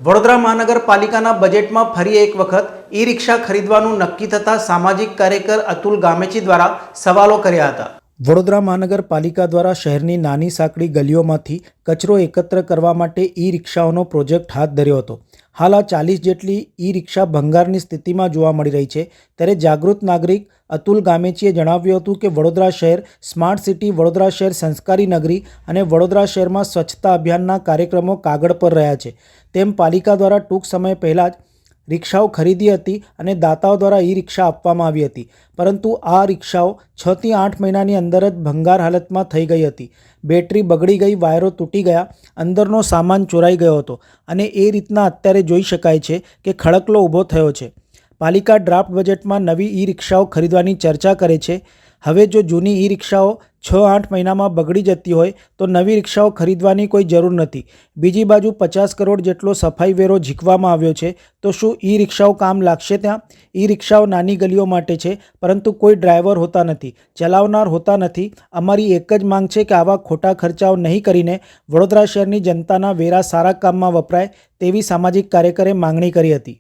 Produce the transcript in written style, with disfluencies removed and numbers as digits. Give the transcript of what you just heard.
વડોદરા મહાનગરપાલિકાના બજેટમાં ફરી એક વખત ઈ રિક્ષા ખરીદવાનું નક્કી થતાં સામાજિક કાર્યકર અતુલ ગામેચી દ્વારા સવાલો કર્યા હતા। વડોદરા મહાનગરપાલિકા દ્વારા શહેરની નાની સાંકડી ગલીઓમાંથી કચરો એકત્ર કરવા માટે ઈ રિક્ષાઓનો પ્રોજેક્ટ હાથ ધર્યો હતો। હાલ આ 40 જેટલી ઈ રિક્ષા ભંગારની સ્થિતિમાં જોવા મળી રહી છે। ત્યારે જાગૃત નાગરિક અતુલ ગામેચીએ જણાવ્યું હતું કે વડોદરા શહેર સ્માર્ટ સિટી, વડોદરા શહેર સંસ્કારી નગરી અને વડોદરા શહેરમાં સ્વચ્છતા અભિયાનના કાર્યક્રમો કાગળ પર રહ્યા છે। તેમ પાલિકા દ્વારા ટૂંક સમય પહેલાં જ રિક્ષાઓ ખરીદી હતી અને દાતાઓ દ્વારા ઈ રિક્ષા આપવામાં આવી હતી, પરંતુ આ રિક્ષાઓ 6 થી 8 મહિનાની અંદર જ ભંગાર હાલતમાં થઈ ગઈ હતી। બેટરી બગડી ગઈ, વાયરો તૂટી ગયા, અંદરનો સામાન ચોરાઈ ગયો હતો અને એ રીતના અત્યારે જોઈ શકાય છે કે ખડકલો ઊભો થયો છે। પાલિકા ડ્રાફ્ટ બજેટમાં નવી ઈ રિક્ષાઓ ખરીદવાની ચર્ચા કરે છે। હવે જો જૂની ઈ રિક્ષાઓ 6-8 મહિનામાં બગડી જતી હોય તો નવી રિક્ષાઓ ખરીદવાની કોઈ જરૂર નથી। બીજી બાજુ 50 કરોડ જેટલો સફાઈ વેરો ઝીકવામાં આવ્યો છે, તો શું ઈ રિક્ષાઓ કામ લાગશે? ત્યાં ઈ રિક્ષાઓ નાની ગલીઓ માટે છે, પરંતુ કોઈ ડ્રાઈવર હોતા નથી, ચલાવનાર હોતા નથી। અમારી એક જ માંગ છે કે આવા ખોટા ખર્ચાઓ નહીં કરીને વડોદરા શહેરની જનતાના વેરા સારા કામમાં વપરાય તેવી સામાજિક કાર્યકરે માંગણી કરી હતી।